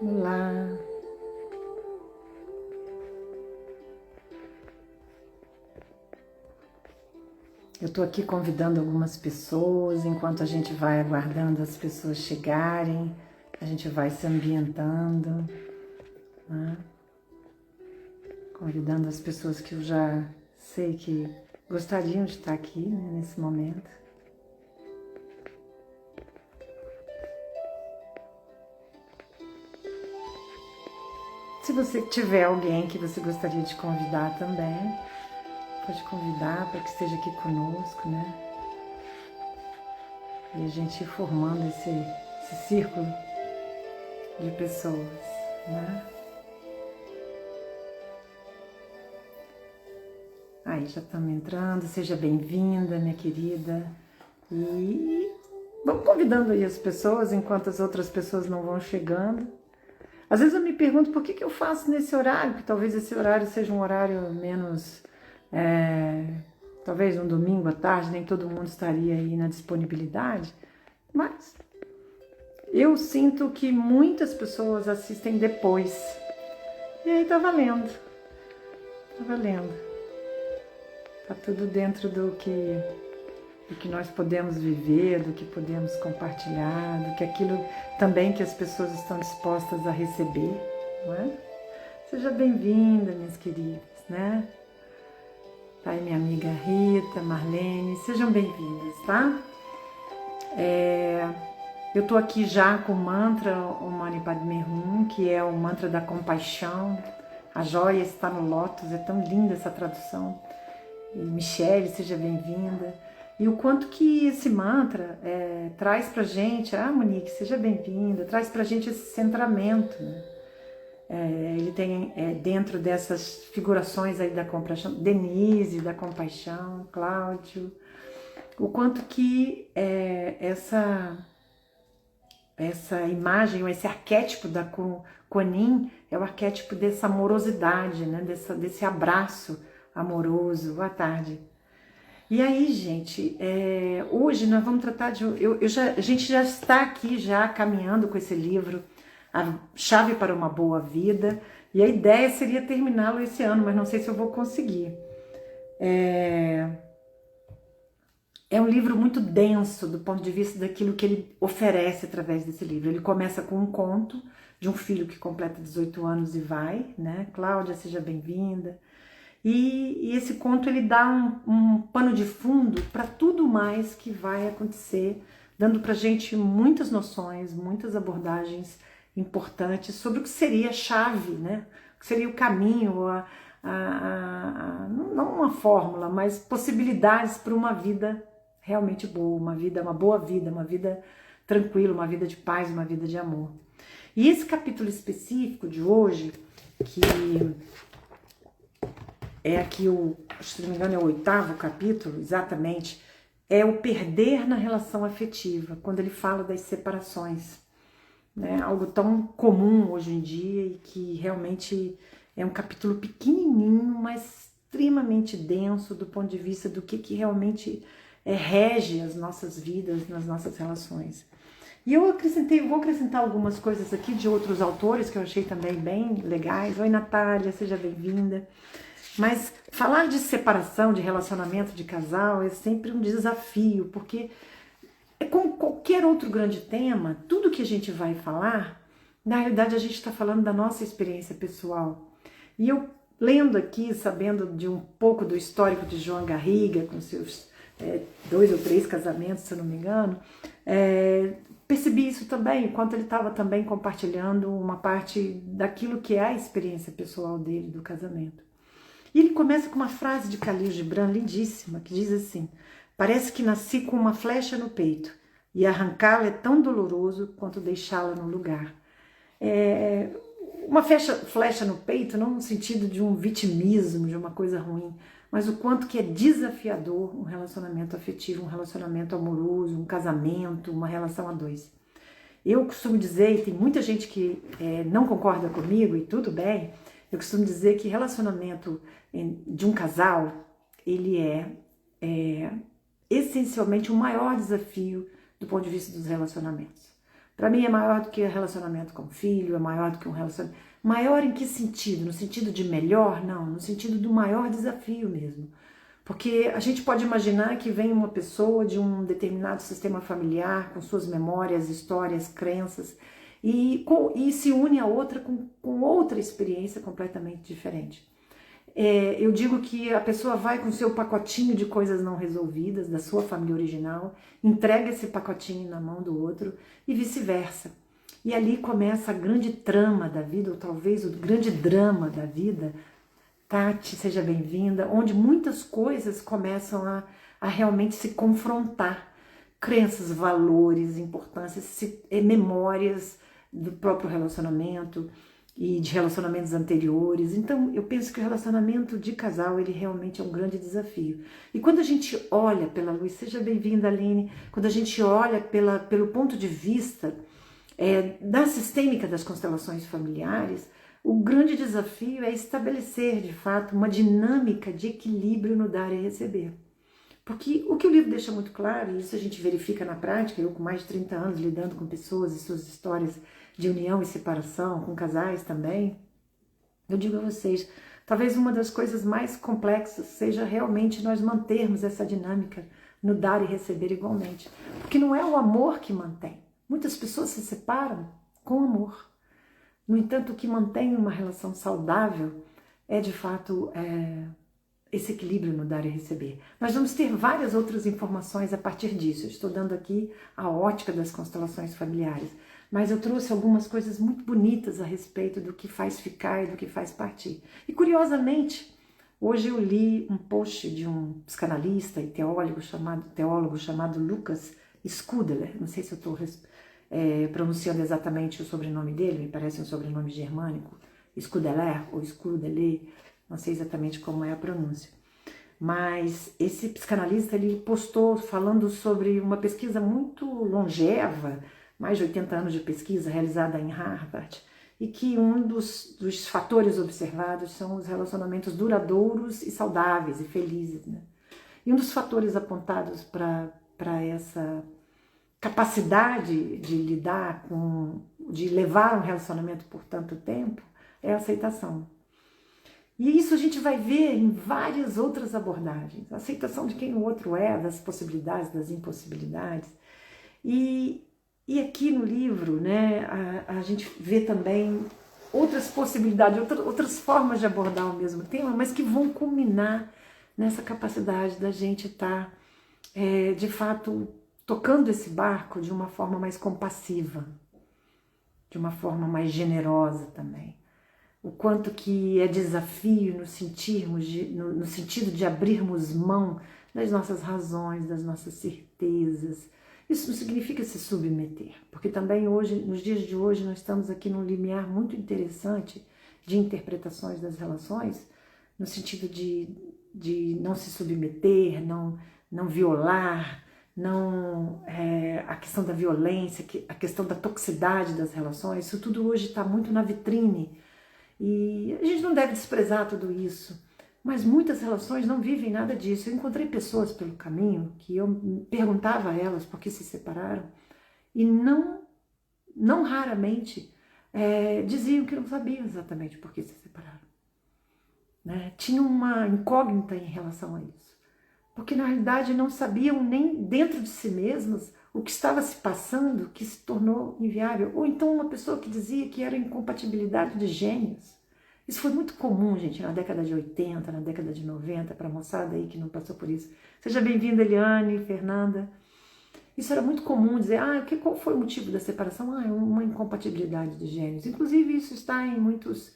Olá, eu estou aqui convidando algumas pessoas. Enquanto a gente vai aguardando as pessoas chegarem, a gente vai se ambientando, né? Convidando as pessoas que eu já sei que gostariam de estar aqui, né, nesse momento. Se você tiver alguém que você gostaria de convidar também, pode convidar para que esteja aqui conosco, né? E a gente ir formando esse círculo de pessoas, né? Aí já estamos entrando, seja bem-vinda, minha querida. E vamos convidando aí as pessoas enquanto as outras pessoas não vão chegando. Às vezes eu me pergunto por que eu faço nesse horário, que talvez esse horário seja um horário menos... talvez um domingo à tarde, nem todo mundo estaria aí na disponibilidade, mas eu sinto que muitas pessoas assistem depois. E aí tá valendo. Tá valendo. Tá tudo dentro do que nós podemos viver, do que podemos compartilhar, do que aquilo também que as pessoas estão dispostas a receber, não é? Seja bem-vinda, minhas queridas, né? Tá aí minha amiga Rita, Marlene, sejam bem-vindas, tá? Eu tô aqui já com o mantra Om Mani Padme Hum, que é o mantra da compaixão. A joia está no lótus, é tão linda essa tradução. E Michele, seja bem-vinda. E o quanto que esse mantra traz pra gente, Monique, seja bem-vinda, traz pra gente esse centramento, né? Ele tem dentro dessas figurações aí da compaixão, Denise, da compaixão, Cláudio, o quanto que essa imagem, ou esse arquétipo da Kuan Yin é o arquétipo dessa amorosidade, né? Desse abraço amoroso. Boa tarde. E aí, gente, hoje nós vamos tratar de... a gente já está aqui já caminhando com esse livro, A Chave para uma Boa Vida, e a ideia seria terminá-lo esse ano, mas não sei se eu vou conseguir. É um livro muito denso do ponto de vista daquilo que ele oferece através desse livro. Ele começa com um conto de um filho que completa 18 anos e vai, né? Cláudia, seja bem-vinda. E esse conto ele dá um pano de fundo para tudo mais que vai acontecer, dando para a gente muitas noções, muitas abordagens importantes sobre o que seria a chave, né? O que seria o caminho, não uma fórmula, mas possibilidades para uma vida realmente boa, uma boa vida, uma vida tranquila, uma vida de paz, uma vida de amor. E esse capítulo específico de hoje, que é aqui se não me engano é o 8º capítulo, exatamente, é o perder na relação afetiva, quando ele fala das separações, né? Algo tão comum hoje em dia e que realmente é um capítulo pequenininho, mas extremamente denso do ponto de vista do que realmente rege as nossas vidas, nas nossas relações. E vou acrescentar algumas coisas aqui de outros autores que eu achei também bem legais. Oi, Natália, seja bem-vinda. Mas falar de separação, de relacionamento de casal é sempre um desafio, porque como qualquer outro grande tema, tudo que a gente vai falar, na realidade a gente está falando da nossa experiência pessoal. E eu lendo aqui, sabendo de um pouco do histórico de João Garriga, com seus 2 ou 3 casamentos, se eu não me engano, percebi isso também, enquanto ele estava também compartilhando uma parte daquilo que é a experiência pessoal dele, do casamento. E ele começa com uma frase de Khalil Gibran lindíssima, que diz assim: parece que nasci com uma flecha no peito, e arrancá-la é tão doloroso quanto deixá-la no lugar. Uma flecha no peito, não no sentido de um vitimismo, de uma coisa ruim, mas o quanto que é desafiador um relacionamento afetivo, um relacionamento amoroso, um casamento, uma relação a dois. Eu costumo dizer, e tem muita gente que não concorda comigo, e tudo bem, eu costumo dizer que relacionamento de um casal, ele é essencialmente o maior desafio do ponto de vista dos relacionamentos. Para mim é maior do que um relacionamento com filho, é maior do que um relacionamento... Maior em que sentido? No sentido de melhor? Não, no sentido do maior desafio mesmo. Porque a gente pode imaginar que vem uma pessoa de um determinado sistema familiar, com suas memórias, histórias, crenças, e se une a outra com outra experiência completamente diferente. Eu digo que a pessoa vai com seu pacotinho de coisas não resolvidas, da sua família original, entrega esse pacotinho na mão do outro e vice-versa. E ali começa a grande trama da vida, ou talvez o grande drama da vida. Tati, seja bem-vinda, onde muitas coisas começam a realmente se confrontar. Crenças, valores, importâncias, memórias do próprio relacionamento e de relacionamentos anteriores. Então, eu penso que o relacionamento de casal, ele realmente é um grande desafio. E quando a gente olha pela luz, seja bem-vinda, Aline, quando a gente olha pelo ponto de vista da sistêmica das constelações familiares, o grande desafio é estabelecer, de fato, uma dinâmica de equilíbrio no dar e receber. Porque o que o livro deixa muito claro, e isso a gente verifica na prática, eu com mais de 30 anos lidando com pessoas e suas histórias de união e separação, com casais também, eu digo a vocês, talvez uma das coisas mais complexas seja realmente nós mantermos essa dinâmica no dar e receber igualmente. Porque não é o amor que mantém. Muitas pessoas se separam com amor. No entanto, o que mantém uma relação saudável é, de fato, esse equilíbrio no dar e receber. Nós vamos ter várias outras informações a partir disso. Eu estou dando aqui a ótica das constelações familiares, mas eu trouxe algumas coisas muito bonitas a respeito do que faz ficar e do que faz partir. E, curiosamente, hoje eu li um post de um psicanalista e teólogo chamado Lucas Scudeler, não sei se eu estou pronunciando exatamente o sobrenome dele, me parece um sobrenome germânico, Scudeler ou Scudeler, não sei exatamente como é a pronúncia. Mas esse psicanalista, ele postou falando sobre uma pesquisa muito longeva, mais de 80 anos de pesquisa realizada em Harvard, e que um dos fatores observados são os relacionamentos duradouros e saudáveis e felizes, né? E um dos fatores apontados para essa capacidade de lidar de levar um relacionamento por tanto tempo é a aceitação. E isso a gente vai ver em várias outras abordagens. A aceitação de quem o outro é, das possibilidades, das impossibilidades. E aqui no livro, né, a gente vê também outras possibilidades, outras formas de abordar o mesmo tema, mas que vão culminar nessa capacidade da gente estar, de fato, tocando esse barco de uma forma mais compassiva, de uma forma mais generosa também. O quanto que é desafio no sentido de abrirmos mão das nossas razões, das nossas certezas. Isso não significa se submeter, porque também hoje, nos dias de hoje, nós estamos aqui num limiar muito interessante de interpretações das relações, no sentido de não se submeter, não violar, a questão da violência, a questão da toxicidade das relações, isso tudo hoje está muito na vitrine. E a gente não deve desprezar tudo isso, mas muitas relações não vivem nada disso. Eu encontrei pessoas pelo caminho que eu perguntava a elas por que se separaram e não raramente diziam que não sabiam exatamente por que se separaram. Né? Tinham uma incógnita em relação a isso, porque na realidade não sabiam nem dentro de si mesmas o que estava se passando, que se tornou inviável. Ou então uma pessoa que dizia que era incompatibilidade de gênios. Isso foi muito comum, gente, na década de 80, na década de 90, para a moçada aí que não passou por isso. Seja bem-vinda, Eliane, Fernanda. Isso era muito comum, dizer, qual foi o motivo da separação? Uma incompatibilidade de gênios. Inclusive, isso está em muitos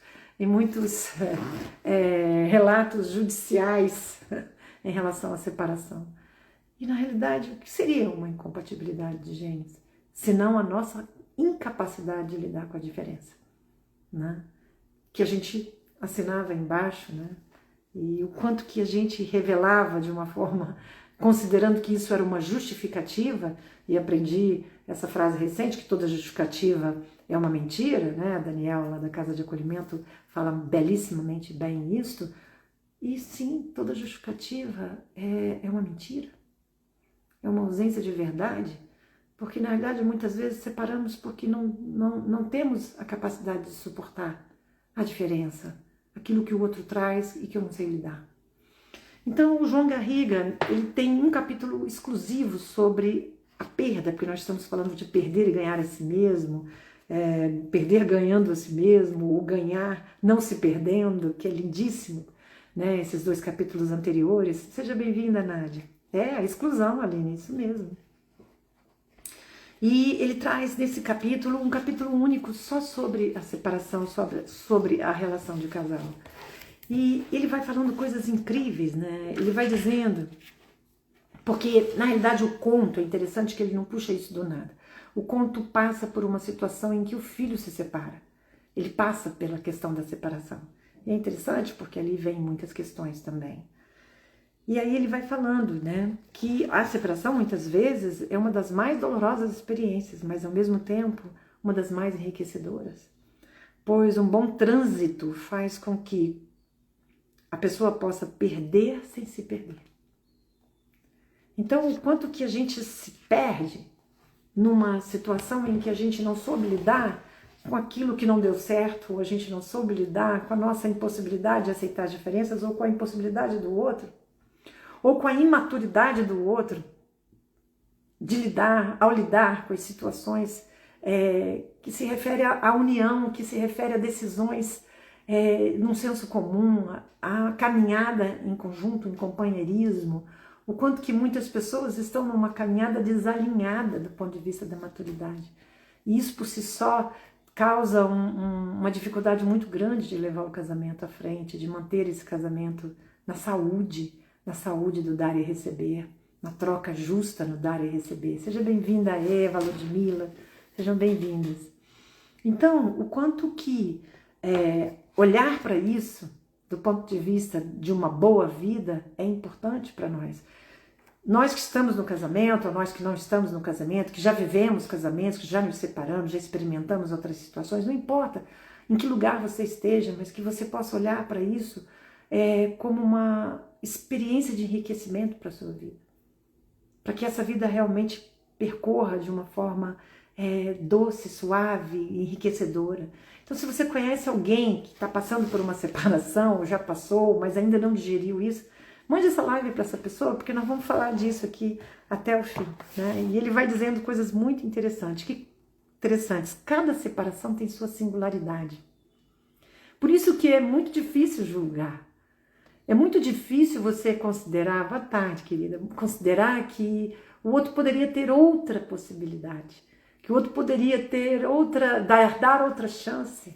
relatos judiciais em relação à separação. E, na realidade, o que seria uma incompatibilidade de genes? Senão a nossa incapacidade de lidar com a diferença, né? Que a gente assinava embaixo, né? E o quanto que a gente revelava de uma forma, considerando que isso era uma justificativa, e aprendi essa frase recente, que toda justificativa é uma mentira, né? A Daniela, lá da Casa de Acolhimento, fala belíssimamente bem isto. E sim, toda justificativa é uma mentira. É uma ausência de verdade, Porque, na verdade, muitas vezes separamos porque não temos a capacidade de suportar a diferença, aquilo que o outro traz e que eu não sei lidar. Então, o João Garriga, ele tem um capítulo exclusivo sobre a perda, porque nós estamos falando de perder e ganhar a si mesmo, perder ganhando a si mesmo, ou ganhar não se perdendo, que é lindíssimo, né? Esses 2 capítulos anteriores. Seja bem-vinda, Nádia. A exclusão, Aline, isso mesmo. E ele traz nesse capítulo, um capítulo único só sobre a separação, sobre a relação de casal. E ele vai falando coisas incríveis, né? Ele vai dizendo, porque na realidade o conto, é interessante que ele não puxa isso do nada. O conto passa por uma situação em que o filho se separa. Ele passa pela questão da separação. E é interessante porque ali vem muitas questões também. E aí ele vai falando, né, que a separação muitas vezes é uma das mais dolorosas experiências, mas ao mesmo tempo uma das mais enriquecedoras. Pois um bom trânsito faz com que a pessoa possa perder sem se perder. Então, o quanto que a gente se perde numa situação em que a gente não soube lidar com aquilo que não deu certo, ou a gente não soube lidar com a nossa impossibilidade de aceitar as diferenças, ou com a impossibilidade do outro, ou com a imaturidade do outro, ao lidar com as situações que se refere à união, que se refere a decisões num senso comum, a caminhada em conjunto, em companheirismo, o quanto que muitas pessoas estão numa caminhada desalinhada do ponto de vista da maturidade. E isso por si só causa uma dificuldade muito grande de levar o casamento à frente, de manter esse casamento na saúde do dar e receber, na troca justa no dar e receber. Seja bem-vinda, Eva, Ludmila, sejam bem-vindas. Então, o quanto que olhar para isso, do ponto de vista de uma boa vida, é importante para nós. Nós que estamos no casamento, ou nós que não estamos no casamento, que já vivemos casamentos, que já nos separamos, já experimentamos outras situações, não importa em que lugar você esteja, mas que você possa olhar para isso como uma experiência de enriquecimento para a sua vida. Para que essa vida realmente percorra de uma forma doce, suave, enriquecedora. Então, se você conhece alguém que está passando por uma separação, ou já passou, mas ainda não digeriu isso, mande essa live para essa pessoa, porque nós vamos falar disso aqui até o fim, né? E ele vai dizendo coisas muito interessantes. Cada separação tem sua singularidade. Por isso que é muito difícil julgar. É muito difícil você considerar, boa tarde, querida, considerar que o outro poderia ter outra possibilidade, que o outro poderia ter dar outra chance.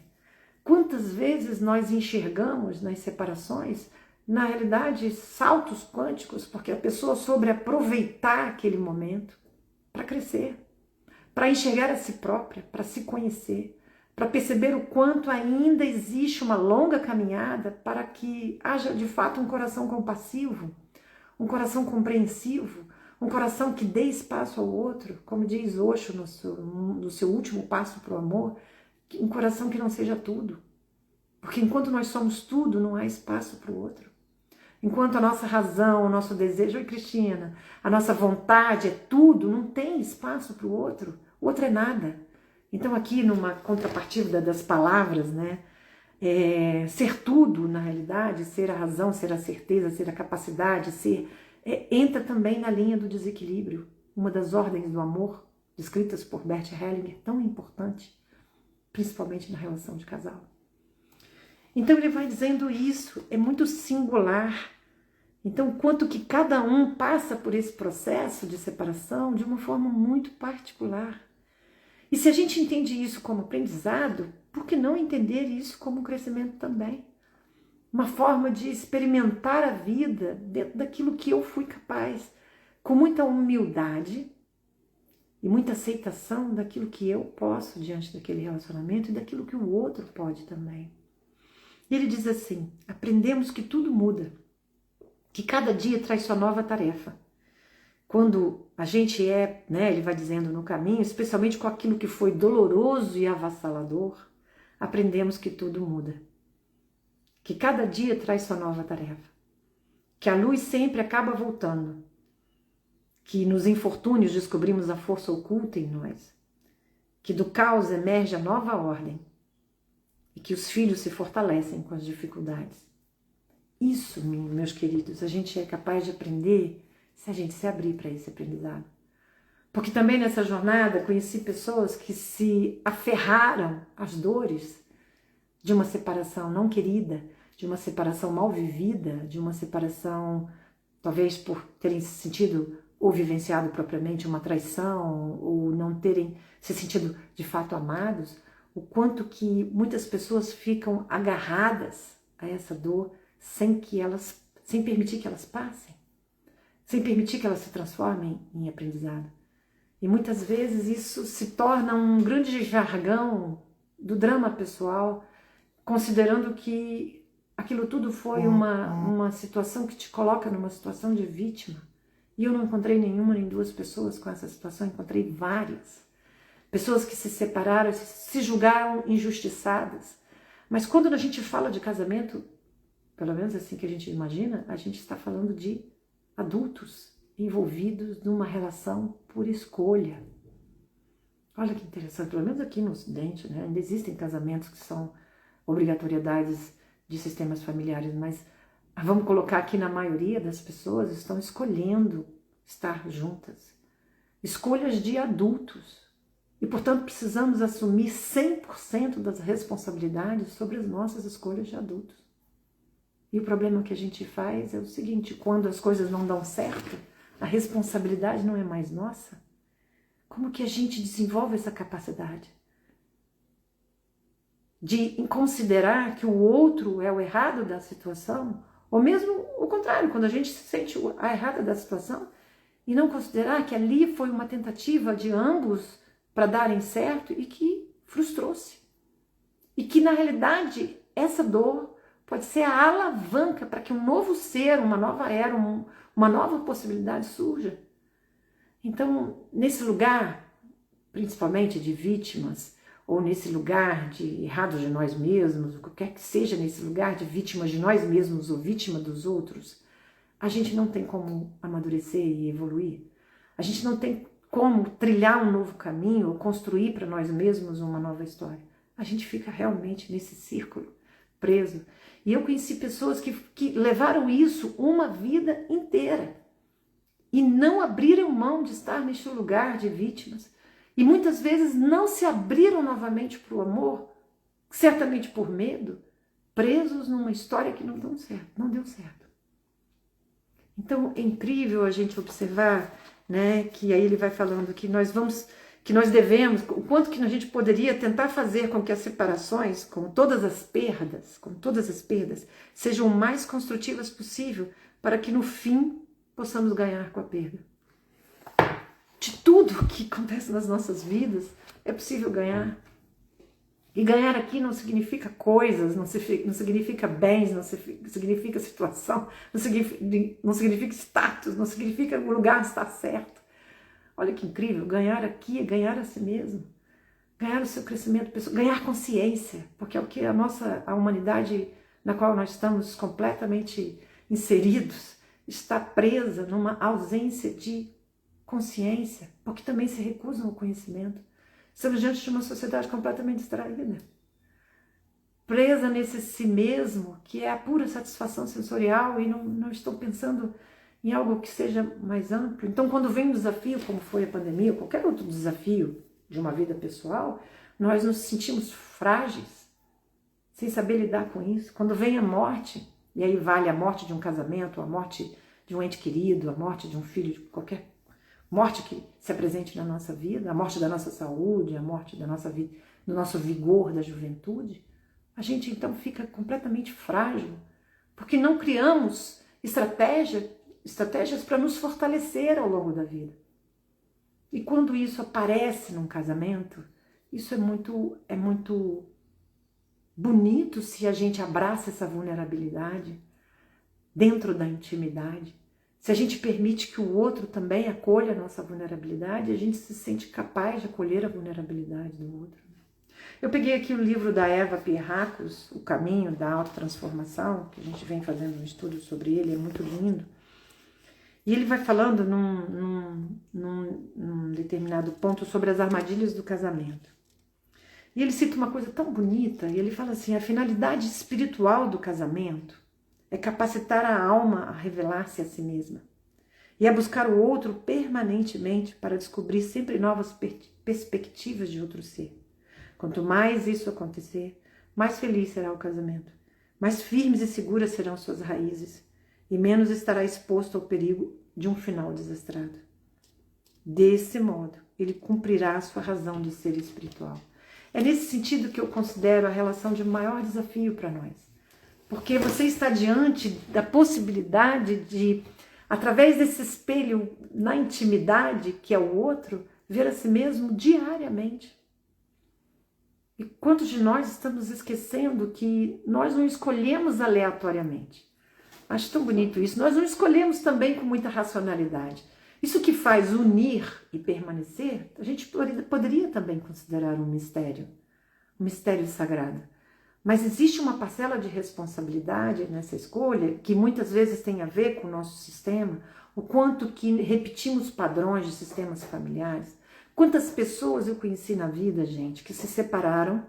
Quantas vezes nós enxergamos nas separações, na realidade, saltos quânticos, porque a pessoa soube aproveitar aquele momento para crescer, para enxergar a si própria, para se conhecer, para perceber o quanto ainda existe uma longa caminhada para que haja de fato um coração compassivo, um coração compreensivo, um coração que dê espaço ao outro, como diz Osho no seu último passo para o amor, um coração que não seja tudo. Porque enquanto nós somos tudo, não há espaço para o outro. Enquanto a nossa razão, o nosso desejo, oi Cristina, a nossa vontade é tudo, não tem espaço para o outro é nada. Então aqui numa contrapartida das palavras, né, ser tudo na realidade, ser a razão, ser a certeza, ser a capacidade, entra também na linha do desequilíbrio, uma das ordens do amor, descritas por Bert Hellinger, tão importante, principalmente na relação de casal. Então ele vai dizendo isso, é muito singular. Então, quanto que cada um passa por esse processo de separação de uma forma muito particular. E se a gente entende isso como aprendizado, por que não entender isso como crescimento também? Uma forma de experimentar a vida dentro daquilo que eu fui capaz, com muita humildade e muita aceitação daquilo que eu posso diante daquele relacionamento e daquilo que o outro pode também. E ele diz assim, aprendemos que tudo muda, que cada dia traz sua nova tarefa. Quando a gente ele vai dizendo no caminho, especialmente com aquilo que foi doloroso e avassalador, aprendemos que tudo muda. Que cada dia traz sua nova tarefa. Que a luz sempre acaba voltando. que nos infortúnios descobrimos a força oculta em nós, que do caos emerge a nova ordem e que os filhos se fortalecem com as dificuldades. Isso, meus queridos, a gente é capaz de aprender se a gente se abrir para esse aprendizado. Porque também nessa jornada conheci pessoas que se aferraram às dores de uma separação não querida, de uma separação mal vivida, de uma separação, talvez por terem se sentido ou vivenciado propriamente uma traição, ou não terem se sentido de fato amados, o quanto que muitas pessoas ficam agarradas a essa dor sem permitir que elas passem, sem permitir que elas se transformem em aprendizado. E muitas vezes isso se torna um grande jargão do drama pessoal, considerando que aquilo tudo foi uma situação que te coloca numa situação de vítima. E eu não encontrei nenhuma nem duas pessoas com essa situação, encontrei várias. Pessoas que se separaram, se julgaram injustiçadas. Mas quando a gente fala de casamento, pelo menos assim que a gente imagina, a gente está falando de adultos envolvidos numa relação por escolha. Olha que interessante, pelo menos aqui no Ocidente, né? Ainda existem casamentos que são obrigatoriedades de sistemas familiares, mas vamos colocar aqui na maioria das pessoas estão escolhendo estar juntas. Escolhas de adultos. E, portanto, precisamos assumir 100% das responsabilidades sobre as nossas escolhas de adultos. E o problema que a gente faz é o seguinte, quando as coisas não dão certo, a responsabilidade não é mais nossa. Como que a gente desenvolve essa capacidade de considerar que o outro é o errado da situação, ou mesmo o contrário, quando a gente se sente a errada da situação, e não considerar que ali foi uma tentativa de ambos para darem certo e que frustrou-se. E que, na realidade, essa dor pode ser a alavanca para que um novo ser, uma nova era, uma nova possibilidade surja. Então, nesse lugar, principalmente de vítimas, ou nesse lugar de errados de nós mesmos, o que quer que seja nesse lugar de vítimas de nós mesmos ou vítima dos outros, a gente não tem como amadurecer e evoluir. A gente não tem como trilhar um novo caminho ou construir para nós mesmos uma nova história. A gente fica realmente nesse círculo preso. E eu conheci pessoas que levaram isso uma vida inteira e não abriram mão de estar neste lugar de vítimas. E muitas vezes não se abriram novamente para o amor, certamente por medo, presos numa história que não deu certo. Então é incrível a gente observar, né, que aí ele vai falando que nós devemos, o quanto que a gente poderia tentar fazer com que as separações, com todas as perdas, sejam o mais construtivas possível, para que no fim possamos ganhar com a perda. De tudo que acontece nas nossas vidas, é possível ganhar. E ganhar aqui não significa coisas, não significa bens, não significa situação, não significa status, não significa o lugar estar certo. Olha que incrível, ganhar aqui é ganhar a si mesmo, ganhar o seu crescimento pessoal, ganhar consciência, porque é o que a humanidade na qual nós estamos completamente inseridos está presa numa ausência de consciência, porque também se recusam ao conhecimento. Estamos diante de uma sociedade completamente distraída, presa nesse si mesmo, que é a pura satisfação sensorial e não estão pensando em algo que seja mais amplo. Então, quando vem um desafio, como foi a pandemia, ou qualquer outro desafio de uma vida pessoal, nós nos sentimos frágeis, sem saber lidar com isso. Quando vem a morte, e aí vale a morte de um casamento, a morte de um ente querido, a morte de um filho, de qualquer morte que se apresente na nossa vida, a morte da nossa saúde, a morte da nossa vida, do nosso vigor da juventude, a gente então fica completamente frágil, porque não criamos estratégias para nos fortalecer ao longo da vida. E quando isso aparece num casamento, isso é muito bonito se a gente abraça essa vulnerabilidade dentro da intimidade. Se a gente permite que o outro também acolha a nossa vulnerabilidade, a gente se sente capaz de acolher a vulnerabilidade do outro. Eu peguei aqui o livro da Eva Pierrakos, O Caminho da Autotransformação, que a gente vem fazendo um estudo sobre ele, é muito lindo. E ele vai falando num determinado ponto sobre as armadilhas do casamento. E ele cita uma coisa tão bonita, e ele fala assim, a finalidade espiritual do casamento é capacitar a alma a revelar-se a si mesma. E a buscar o outro permanentemente para descobrir sempre novas perspectivas de outro ser. Quanto mais isso acontecer, mais feliz será o casamento, mais firmes e seguras serão suas raízes, e menos estará exposto ao perigo de um final desastrado. Desse modo, ele cumprirá a sua razão de ser espiritual. É nesse sentido que eu considero a relação de maior desafio para nós. Porque você está diante da possibilidade de, através desse espelho na intimidade, que é o outro, ver a si mesmo diariamente. E quantos de nós estamos esquecendo que nós não escolhemos aleatoriamente? Acho tão bonito isso. Nós não escolhemos também com muita racionalidade. Isso que faz unir e permanecer, a gente poderia também considerar um mistério sagrado. Mas existe uma parcela de responsabilidade nessa escolha que muitas vezes tem a ver com o nosso sistema, o quanto que repetimos padrões de sistemas familiares. Quantas pessoas eu conheci na vida, gente, que se separaram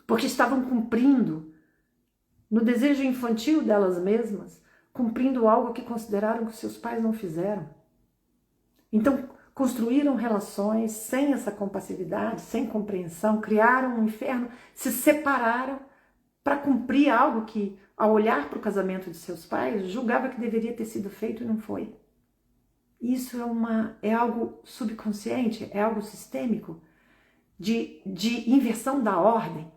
porque estavam cumprindo, no desejo infantil delas mesmas, cumprindo algo que consideraram que seus pais não fizeram. Então, construíram relações sem essa compassividade, sem compreensão, criaram um inferno, se separaram para cumprir algo que, ao olhar para o casamento de seus pais, julgava que deveria ter sido feito e não foi. Isso é algo subconsciente, é algo sistêmico, de inversão da ordem,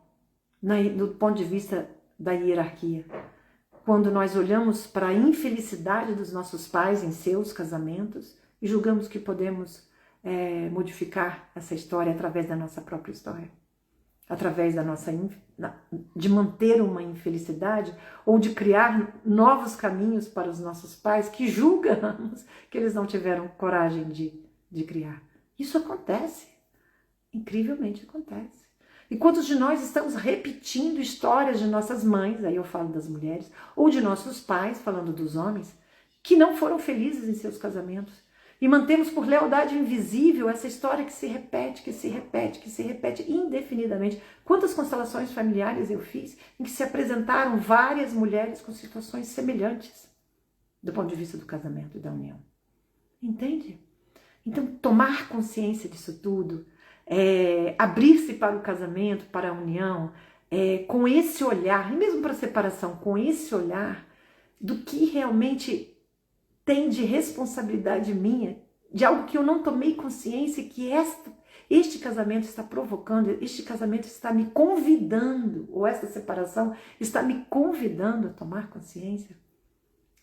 do ponto de vista da hierarquia. Quando nós olhamos para a infelicidade dos nossos pais em seus casamentos e julgamos que podemos modificar essa história através da nossa própria história, através de manter uma infelicidade ou de criar novos caminhos para os nossos pais que julgamos que eles não tiveram coragem de criar. Isso acontece, incrivelmente acontece. E quantos de nós estamos repetindo histórias de nossas mães, aí eu falo das mulheres, ou de nossos pais, falando dos homens, que não foram felizes em seus casamentos. E mantemos por lealdade invisível essa história que se repete, que se repete, que se repete indefinidamente. Quantas constelações familiares eu fiz em que se apresentaram várias mulheres com situações semelhantes do ponto de vista do casamento e da união. Entende? Então, tomar consciência disso tudo, abrir-se para o casamento, para a união, com esse olhar, e mesmo para a separação, com esse olhar do que realmente tem de responsabilidade minha, de algo que eu não tomei consciência, que este casamento está provocando, este casamento está me convidando, ou esta separação está me convidando a tomar consciência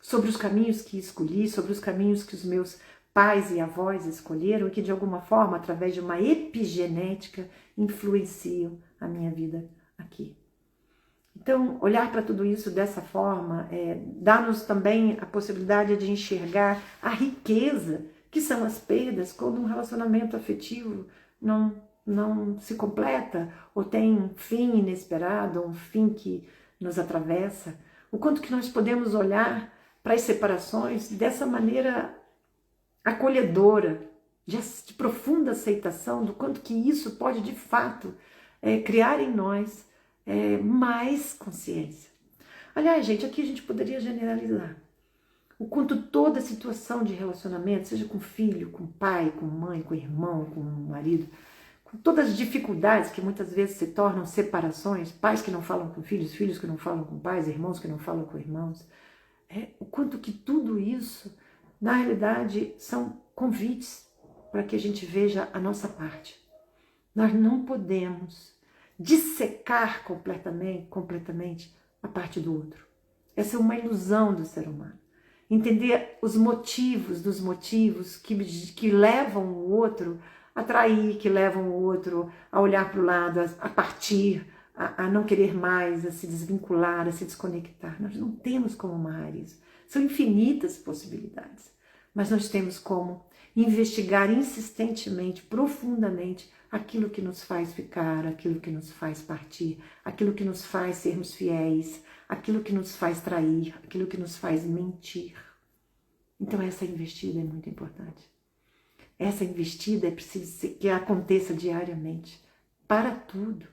sobre os caminhos que escolhi, sobre os caminhos que os meus pais e avós escolheram e que de alguma forma, através de uma epigenética, influenciam a minha vida aqui. Então, olhar para tudo isso dessa forma dá-nos também a possibilidade de enxergar a riqueza que são as perdas quando um relacionamento afetivo não se completa ou tem um fim inesperado, ou um fim que nos atravessa. O quanto que nós podemos olhar para as separações dessa maneira acolhedora, de profunda aceitação do quanto que isso pode de fato criar em nós mais consciência. Aliás, gente, aqui a gente poderia generalizar o quanto toda situação de relacionamento, seja com filho, com pai, com mãe, com irmão, com marido, com todas as dificuldades que muitas vezes se tornam separações, pais que não falam com filhos, filhos que não falam com pais, irmãos que não falam com irmãos, o quanto que tudo isso, na realidade, são convites para que a gente veja a nossa parte. Nós não podemos dissecar completamente a parte do outro. Essa é uma ilusão do ser humano. Entender os motivos dos motivos que levam o outro a trair, que levam o outro a olhar para o lado, a partir, a não querer mais, a se desvincular, a se desconectar. Nós não temos como amarrar isso. São infinitas possibilidades. Mas nós temos como investigar insistentemente, profundamente, aquilo que nos faz ficar, aquilo que nos faz partir, aquilo que nos faz sermos fiéis, aquilo que nos faz trair, aquilo que nos faz mentir. Então essa investida é muito importante. Essa investida é preciso que aconteça diariamente, para tudo.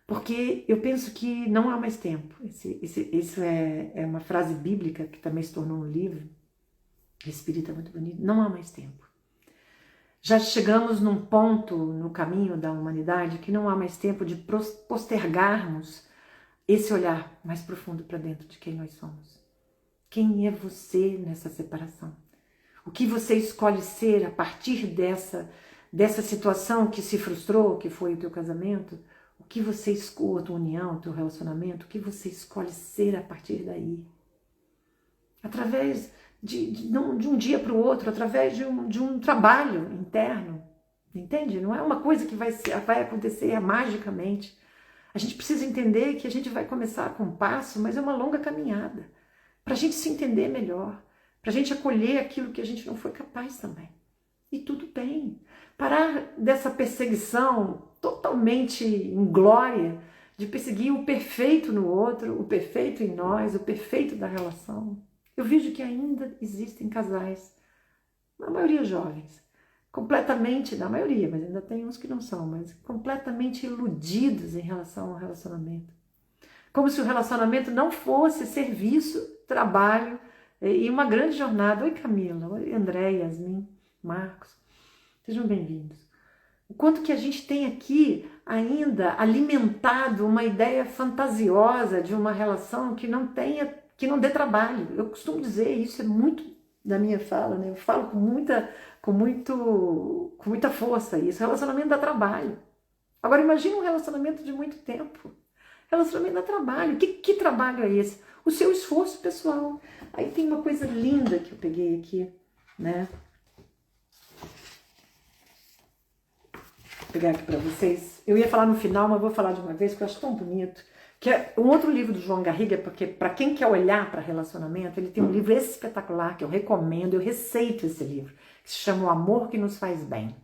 Porque eu penso que não há mais tempo. Isso é uma frase bíblica que também se tornou um livro espírita muito bonito. Não há mais tempo. Já chegamos num ponto no caminho da humanidade que não há mais tempo de postergarmos esse olhar mais profundo para dentro de quem nós somos. Quem é você nessa separação? O que você escolhe ser a partir dessa situação que se frustrou, que foi o teu casamento? O que você escolhe, a tua união, o teu relacionamento? O que você escolhe ser a partir daí? Através de um dia para o outro, através de um trabalho interno, entende? Não é uma coisa que vai acontecer magicamente. A gente precisa entender que a gente vai começar com um passo, mas é uma longa caminhada, para a gente se entender melhor, para a gente acolher aquilo que a gente não foi capaz também. E tudo bem. Parar dessa perseguição totalmente inglória, de perseguir o perfeito no outro, o perfeito em nós, o perfeito da relação. Eu vejo que ainda existem casais, a maioria jovens, completamente, na maioria, mas ainda tem uns que não são, mas completamente iludidos em relação ao relacionamento. Como se o relacionamento não fosse serviço, trabalho e uma grande jornada. Oi Camila, oi André, Yasmin, Marcos, sejam bem-vindos. O quanto que a gente tem aqui ainda alimentado uma ideia fantasiosa de uma relação que não dê trabalho. Eu costumo dizer, isso é muito da minha fala, né? Eu falo com muita força isso. Relacionamento dá trabalho. Agora imagine um relacionamento de muito tempo. Relacionamento dá trabalho. Que trabalho é esse? O seu esforço pessoal. Aí tem uma coisa linda que eu peguei aqui, né? Vou pegar aqui para vocês. Eu ia falar no final, mas vou falar de uma vez, porque eu acho tão bonito. Que é um outro livro do João Garriga, porque para quem quer olhar para relacionamento, ele tem um livro espetacular que eu recomendo, eu receito esse livro, que se chama O Amor que Nos Faz Bem.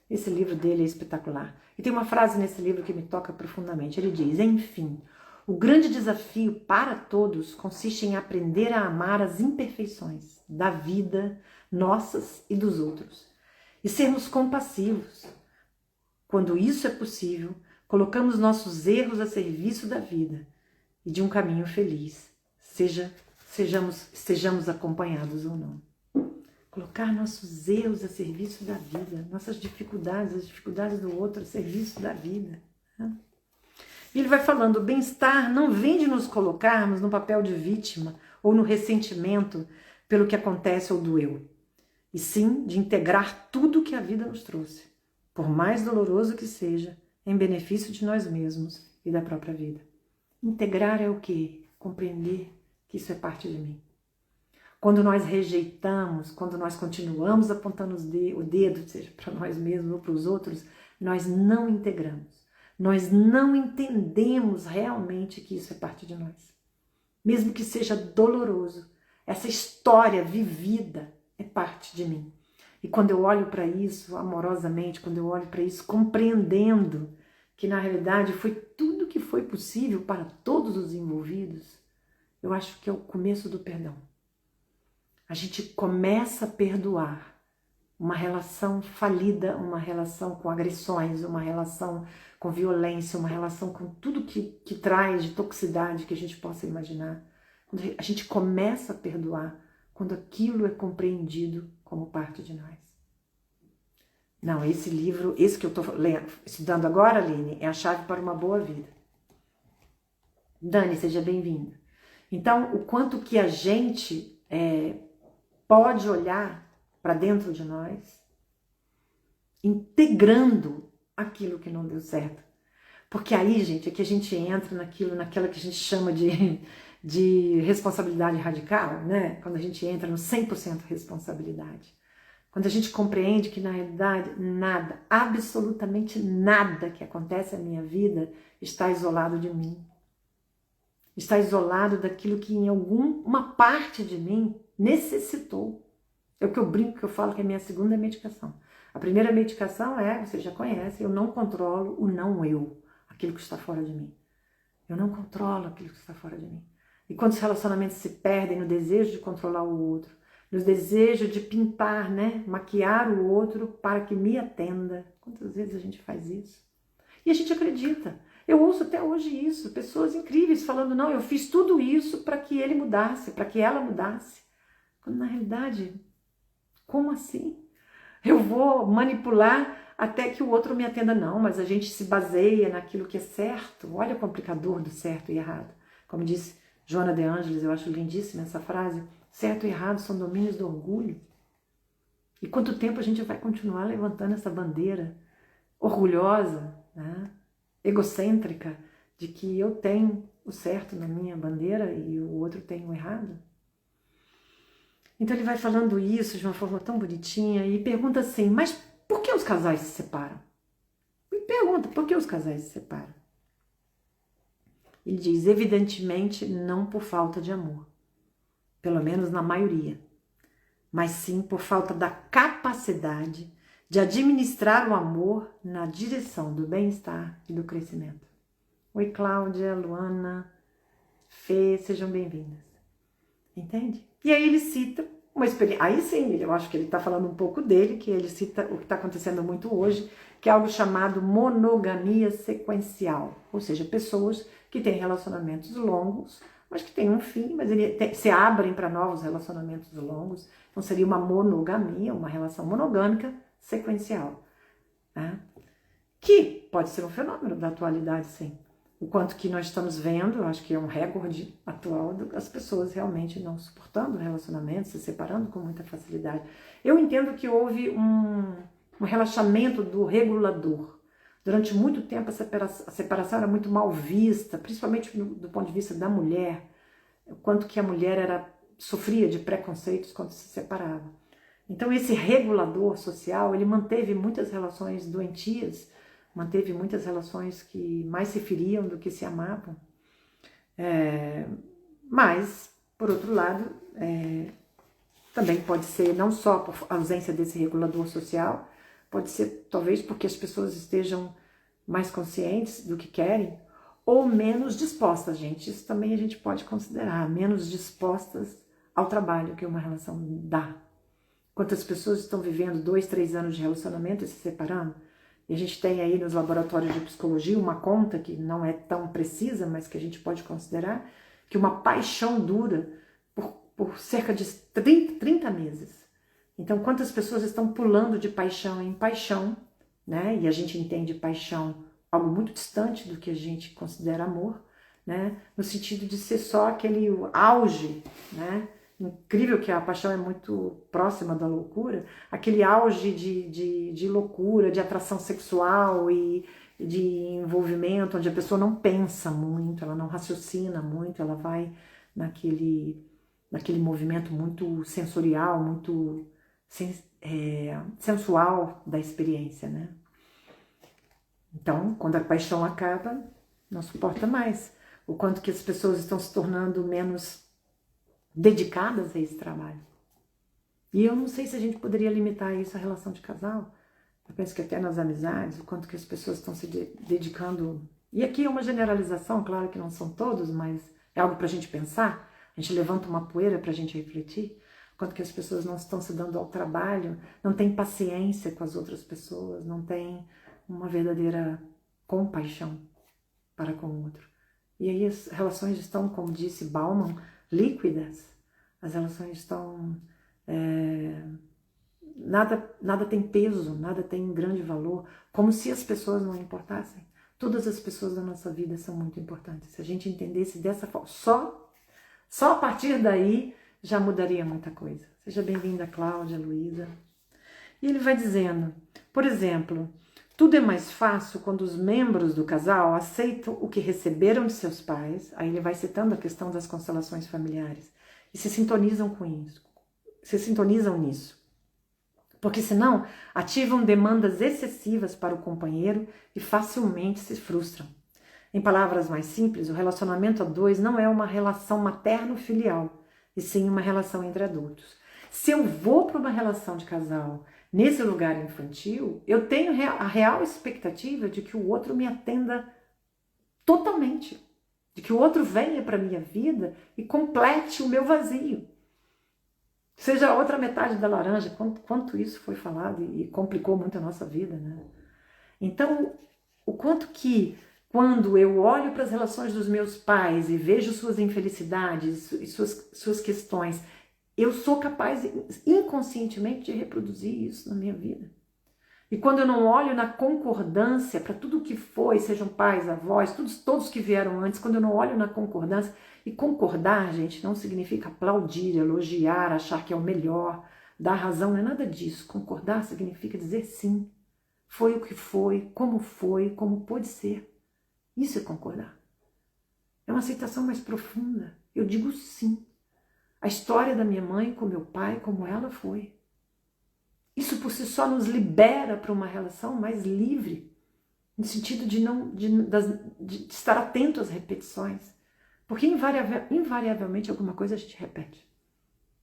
Esse livro dele é espetacular. E tem uma frase nesse livro que me toca profundamente. Ele diz, enfim, o grande desafio para todos consiste em aprender a amar as imperfeições da vida, nossas e dos outros, e sermos compassivos. Quando isso é possível, colocamos nossos erros a serviço da vida e de um caminho feliz, estejamos acompanhados ou não. Colocar nossos erros a serviço da vida, nossas dificuldades, as dificuldades do outro a serviço da vida. E ele vai falando, o bem-estar não vem de nos colocarmos no papel de vítima ou no ressentimento pelo que acontece ou doeu, e sim de integrar tudo que a vida nos trouxe, por mais doloroso que seja, em benefício de nós mesmos e da própria vida. Integrar é o quê? Compreender que isso é parte de mim. Quando nós rejeitamos, quando nós continuamos apontando o dedo, seja para nós mesmos ou para os outros, nós não integramos. Nós não entendemos realmente que isso é parte de nós. Mesmo que seja doloroso, essa história vivida é parte de mim. E quando eu olho para isso amorosamente, quando eu olho para isso compreendendo que na realidade foi tudo que foi possível para todos os envolvidos, eu acho que é o começo do perdão. A gente começa a perdoar uma relação falida, uma relação com agressões, uma relação com violência, uma relação com tudo que traz de toxicidade que a gente possa imaginar. Quando a gente começa a perdoar, quando aquilo é compreendido como parte de nós. Não, esse livro, esse que eu estou estudando agora, Aline, é a chave para uma boa vida. Dani, seja bem-vinda. Então, o quanto que a gente pode olhar para dentro de nós, integrando aquilo que não deu certo. Porque aí, gente, é que a gente entra naquela que a gente chama de responsabilidade radical, né? Quando a gente entra no 100% responsabilidade. Quando a gente compreende que, na realidade, nada, absolutamente nada que acontece na minha vida está isolado de mim. Está isolado daquilo que em uma parte de mim necessitou. É o que eu brinco, que eu falo que é a minha segunda medicação. A primeira medicação você já conhece, eu não controlo o não eu, aquilo que está fora de mim. Eu não controlo aquilo que está fora de mim. E quando os relacionamentos se perdem no desejo de controlar o outro, no desejo de pintar, né? Maquiar o outro para que me atenda. Quantas vezes a gente faz isso? E a gente acredita. Eu ouço até hoje isso, pessoas incríveis falando, não, eu fiz tudo isso para que ele mudasse, para que ela mudasse. Quando na realidade, como assim? Eu vou manipular até que o outro me atenda. Não, mas a gente se baseia naquilo que é certo. Olha o complicador do certo e errado. Como disse Joana de Ângeles, eu acho lindíssima essa frase, certo e errado são domínios do orgulho. E quanto tempo a gente vai continuar levantando essa bandeira orgulhosa, né? Egocêntrica, de que eu tenho o certo na minha bandeira e o outro tem o errado? Então ele vai falando isso de uma forma tão bonitinha e pergunta assim, mas por que os casais se separam? Me pergunta, por que os casais se separam? Ele diz, evidentemente não por falta de amor, pelo menos na maioria, mas sim por falta da capacidade de administrar o amor na direção do bem-estar e do crescimento. Oi, Cláudia, Luana, Fê, sejam bem-vindas. Entende? E aí ele cita uma experiência, aí sim, eu acho que ele está falando um pouco dele, que ele cita o que está acontecendo muito hoje, que é algo chamado monogamia sequencial, ou seja, pessoas que têm relacionamentos longos, mas que têm um fim, mas se abrem para novos relacionamentos longos, então seria uma monogamia, uma relação monogâmica sequencial, né? Que pode ser um fenômeno da atualidade, sim. O quanto que nós estamos vendo, eu acho que é um recorde atual das pessoas realmente não suportando relacionamentos, se separando com muita facilidade. Eu entendo que houve um relaxamento do regulador. Durante muito tempo a separação era muito mal vista, principalmente do ponto de vista da mulher, o quanto que a mulher sofria de preconceitos quando se separava. Então esse regulador social, ele manteve muitas relações doentias, manteve muitas relações que mais se feriam do que se amavam. Mas, por outro lado, também pode ser não só por ausência desse regulador social, pode ser talvez porque as pessoas estejam mais conscientes do que querem ou menos dispostas, gente. Isso também a gente pode considerar, menos dispostas ao trabalho que uma relação dá. Quantas pessoas estão vivendo 2, 3 anos de relacionamento e se separando? E a gente tem aí nos laboratórios de psicologia uma conta que não é tão precisa, mas que a gente pode considerar, que uma paixão dura por cerca de 30 meses. Então, quantas pessoas estão pulando de paixão em paixão, né? E a gente entende paixão algo muito distante do que a gente considera amor, né? No sentido de ser só aquele auge, né? Incrível que a paixão é muito próxima da loucura, aquele auge de loucura, de atração sexual e de envolvimento, onde a pessoa não pensa muito, ela não raciocina muito, ela vai naquele movimento muito sensorial, muito sensual da experiência, né? Então, quando a paixão acaba, não suporta mais. O quanto que as pessoas estão se tornando menos dedicadas a esse trabalho. E eu não sei se a gente poderia limitar isso à relação de casal. Eu penso que até nas amizades, o quanto que as pessoas estão se dedicando. E aqui é uma generalização, claro que não são todos, mas é algo para a gente pensar. A gente levanta uma poeira para a gente refletir. O quanto que as pessoas não estão se dando ao trabalho, não têm paciência com as outras pessoas, não têm uma verdadeira compaixão para com o outro. E aí as relações estão, como disse Bauman, líquidas. As relações estão... nada tem peso, nada tem grande valor, como se as pessoas não importassem. Todas as pessoas da nossa vida são muito importantes. Se a gente entendesse dessa forma, só a partir daí já mudaria muita coisa. Seja bem-vinda, Cláudia, Luísa. E ele vai dizendo, por exemplo, tudo é mais fácil quando os membros do casal aceitam o que receberam de seus pais, aí ele vai citando a questão das constelações familiares, e se sintonizam com isso, se sintonizam nisso. Porque senão ativam demandas excessivas para o companheiro e facilmente se frustram. Em palavras mais simples, o relacionamento a dois não é uma relação materno-filial, e sim uma relação entre adultos. Se eu vou para uma relação de casal nesse lugar infantil, eu tenho a real expectativa de que o outro me atenda totalmente, de que o outro venha para a minha vida e complete o meu vazio. Seja a outra metade da laranja, quanto isso foi falado e complicou muito a nossa vida, né? Então, o quanto que quando eu olho para as relações dos meus pais e vejo suas infelicidades e suas questões, eu sou capaz inconscientemente de reproduzir isso na minha vida. E quando eu não olho na concordância para tudo que foi, sejam pais, avós, todos que vieram antes, quando eu não olho na concordância, e concordar, gente, não significa aplaudir, elogiar, achar que é o melhor, dar razão, não é nada disso. Concordar significa dizer sim. Foi o que foi, como pôde ser. Isso é concordar. É uma aceitação mais profunda. Eu digo sim. A história da minha mãe com meu pai, como ela foi. Isso por si só nos libera para uma relação mais livre, no sentido de estar atento às repetições. Porque invariavelmente alguma coisa a gente repete.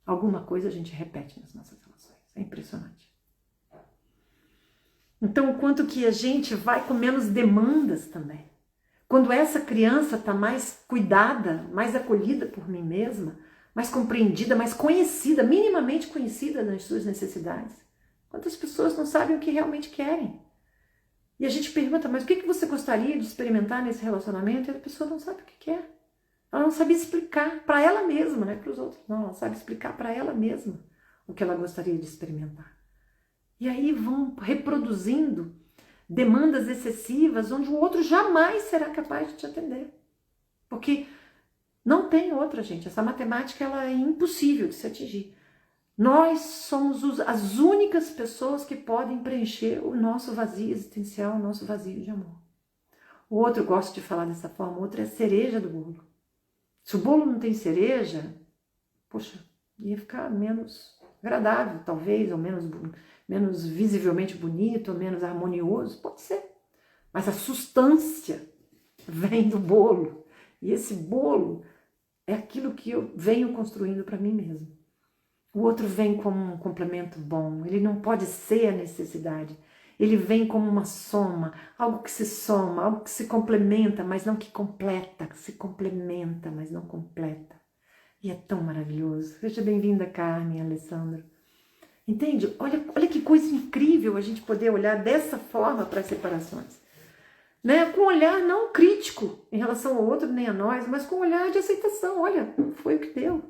Alguma coisa a gente repete nas nossas relações. É impressionante. Então, o quanto que a gente vai com menos demandas também. Quando essa criança está mais cuidada, mais acolhida por mim mesma, mais compreendida, mais conhecida, minimamente conhecida nas suas necessidades. Quantas pessoas não sabem o que realmente querem? E a gente pergunta, mas o que você gostaria de experimentar nesse relacionamento? E a pessoa não sabe o que quer. Ela não sabe explicar para ela mesma, né? Para os outros. Não, ela sabe explicar para ela mesma o que ela gostaria de experimentar. E aí vão reproduzindo demandas excessivas onde o outro jamais será capaz de te atender. Porque não tem outra, gente. Essa matemática ela é impossível de se atingir. Nós somos as únicas pessoas que podem preencher o nosso vazio existencial, o nosso vazio de amor. O outro, gosto de falar dessa forma, o outro é a cereja do bolo. Se o bolo não tem cereja, poxa, ia ficar menos agradável, talvez, ou menos visivelmente bonito, ou menos harmonioso, pode ser. Mas a substância vem do bolo. E esse bolo é aquilo que eu venho construindo para mim mesmo. O outro vem como um complemento bom, ele não pode ser a necessidade. Ele vem como uma soma, algo que se soma, algo que se complementa, mas não que completa, que se complementa, mas não completa. E é tão maravilhoso. Seja bem-vinda, Carmen, Alessandro. Entende? Olha que coisa incrível a gente poder olhar dessa forma para as separações. Né? Com um olhar não crítico em relação ao outro, nem a nós, mas com um olhar de aceitação. Olha, foi o que deu.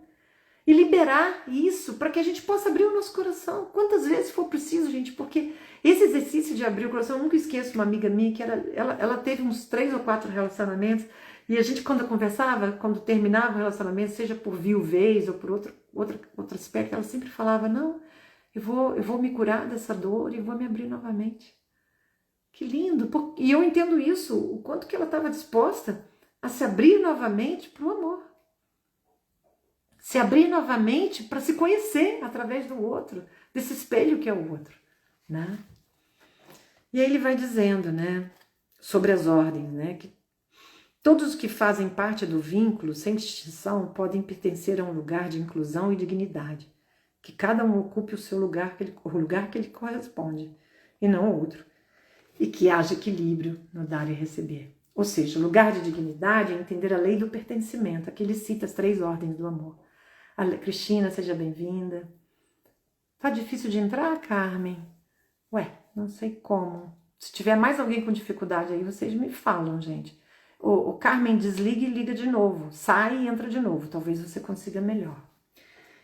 E liberar isso para que a gente possa abrir o nosso coração. Quantas vezes for preciso, gente, porque esse exercício de abrir o coração, eu nunca esqueço uma amiga minha que ela teve uns 3 ou 4 relacionamentos e a gente quando conversava, quando terminava o relacionamento, seja por viuvez ou por outro aspecto, ela sempre falava, não, eu vou me curar dessa dor e vou me abrir novamente. Que lindo! E eu entendo isso, o quanto que ela estava disposta a se abrir novamente para o amor. Se abrir novamente para se conhecer através do outro, desse espelho que é o outro, né? E aí ele vai dizendo, né, sobre as ordens, né, que todos os que fazem parte do vínculo, sem distinção, podem pertencer a um lugar de inclusão e dignidade, que cada um ocupe o seu lugar, o lugar que lhe corresponde, e não o outro, e que haja equilíbrio no dar e receber. Ou seja, o lugar de dignidade é entender a lei do pertencimento, aqui ele cita as 3 ordens do amor. Cristina, seja bem-vinda. Tá difícil de entrar, Carmen? Ué, não sei como. Se tiver mais alguém com dificuldade aí, vocês me falam, gente. O Carmen desliga e liga de novo. Sai e entra de novo. Talvez você consiga melhor.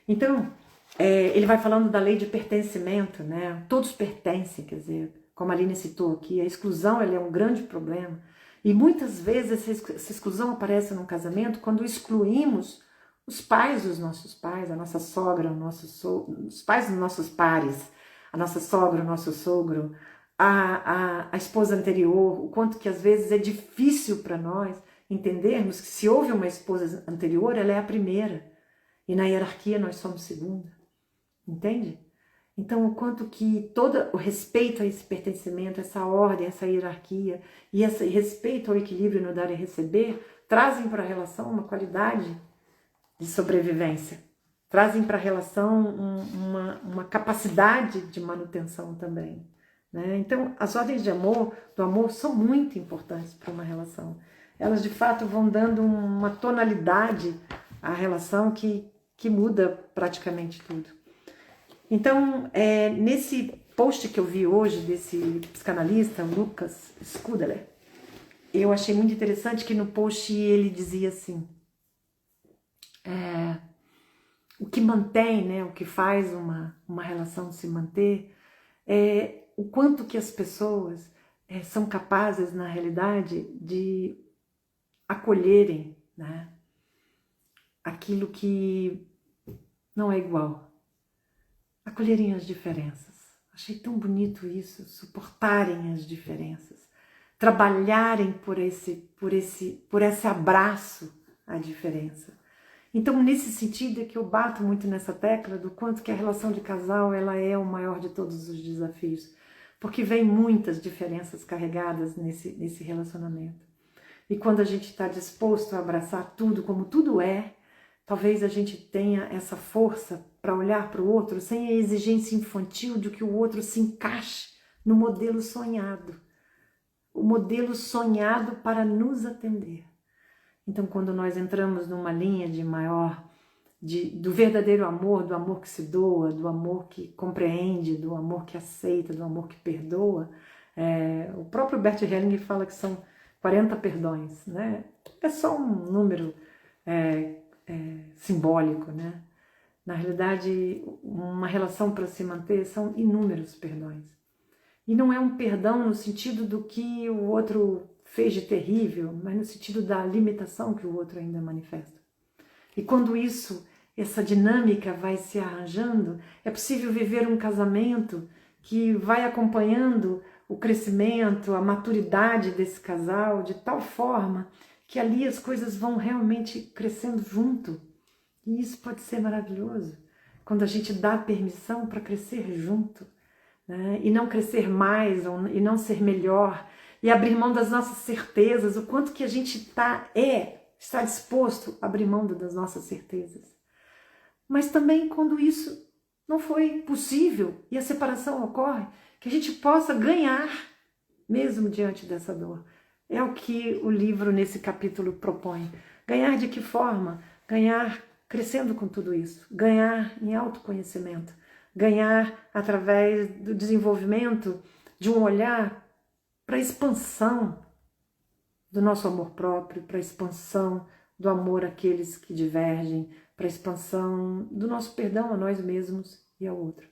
Então, ele vai falando da lei de pertencimento, né? Todos pertencem, quer dizer, como a Aline citou aqui, a exclusão ela é um grande problema. E muitas vezes essa exclusão aparece num casamento quando excluímos os pais dos nossos pais, a nossa sogra, os pais dos nossos pares, a nossa sogra, o nosso sogro, a esposa anterior, o quanto que às vezes é difícil para nós entendermos que se houve uma esposa anterior, ela é a primeira. E na hierarquia nós somos segunda. Entende? Então o quanto que todo o respeito a esse pertencimento, essa ordem, essa hierarquia e esse respeito ao equilíbrio no dar e receber, trazem para a relação uma qualidade de sobrevivência, trazem para a relação uma capacidade de manutenção também, né? Então, as ordens do amor são muito importantes para uma relação. Elas, de fato, vão dando uma tonalidade à relação que muda praticamente tudo. Então, nesse post que eu vi hoje desse psicanalista, Lucas Scudeler, eu achei muito interessante que no post ele dizia assim, o que mantém, né, o que faz uma relação se manter, é o quanto que as pessoas são capazes, na realidade, de acolherem, né, aquilo que não é igual, acolherem as diferenças. Achei tão bonito isso, suportarem as diferenças, trabalharem por esse abraço à diferença. Então, nesse sentido é que eu bato muito nessa tecla do quanto que a relação de casal ela é o maior de todos os desafios, porque vem muitas diferenças carregadas nesse relacionamento. E quando a gente está disposto a abraçar tudo como tudo é, talvez a gente tenha essa força para olhar para o outro sem a exigência infantil de que o outro se encaixe no modelo sonhado. O modelo sonhado para nos atender. Então, quando nós entramos numa linha do verdadeiro amor, do amor que se doa, do amor que compreende, do amor que aceita, do amor que perdoa, o próprio Bert Hellinger fala que são 40 perdões, né? É só um número simbólico, né? Na realidade, uma relação para se manter são inúmeros perdões. E não é um perdão no sentido do que o outro fez de terrível, mas no sentido da limitação que o outro ainda manifesta. E quando essa dinâmica vai se arranjando, é possível viver um casamento que vai acompanhando o crescimento, a maturidade desse casal, de tal forma que ali as coisas vão realmente crescendo junto. E isso pode ser maravilhoso, quando a gente dá permissão para crescer junto, né? E não crescer mais, e não ser melhor, e abrir mão das nossas certezas, o quanto que a gente está disposto a abrir mão das nossas certezas. Mas também quando isso não foi possível e a separação ocorre, que a gente possa ganhar mesmo diante dessa dor. É o que o livro nesse capítulo propõe. Ganhar de que forma? Ganhar crescendo com tudo isso, ganhar em autoconhecimento, ganhar através do desenvolvimento de um olhar para a expansão do nosso amor próprio, para a expansão do amor àqueles que divergem, para a expansão do nosso perdão a nós mesmos e ao outro.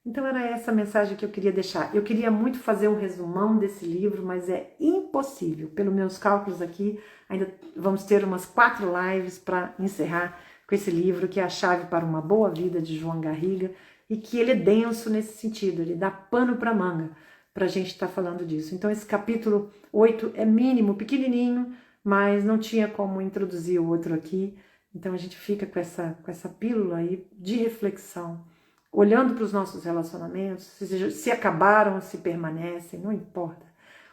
Então era essa a mensagem que eu queria deixar. Eu queria muito fazer um resumão desse livro, mas é impossível. Pelos meus cálculos aqui, ainda vamos ter umas 4 lives para encerrar com esse livro, que é A Chave para uma Boa Vida, de João Garriga, e que ele é denso nesse sentido, ele dá pano para manga para a gente estar falando disso. Então esse capítulo 8 é mínimo, pequenininho, mas não tinha como introduzir o outro aqui, então a gente fica com essa pílula aí de reflexão, olhando para os nossos relacionamentos, se acabaram, se permanecem, não importa.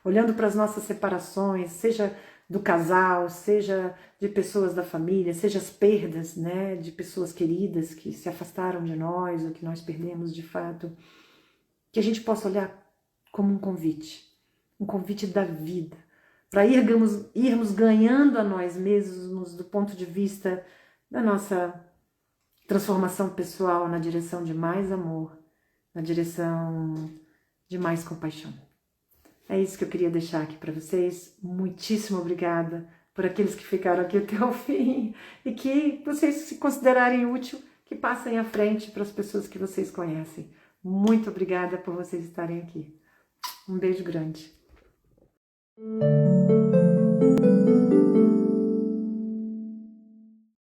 Olhando para as nossas separações, seja do casal, seja de pessoas da família, seja as perdas, né, de pessoas queridas que se afastaram de nós ou que nós perdemos de fato, que a gente possa olhar como um convite da vida, para irmos ganhando a nós mesmos do ponto de vista da nossa transformação pessoal na direção de mais amor, na direção de mais compaixão. É isso que eu queria deixar aqui para vocês. Muitíssimo obrigada por aqueles que ficaram aqui até o fim e que vocês se considerarem útil, que passem à frente para as pessoas que vocês conhecem. Muito obrigada por vocês estarem aqui. Um beijo grande.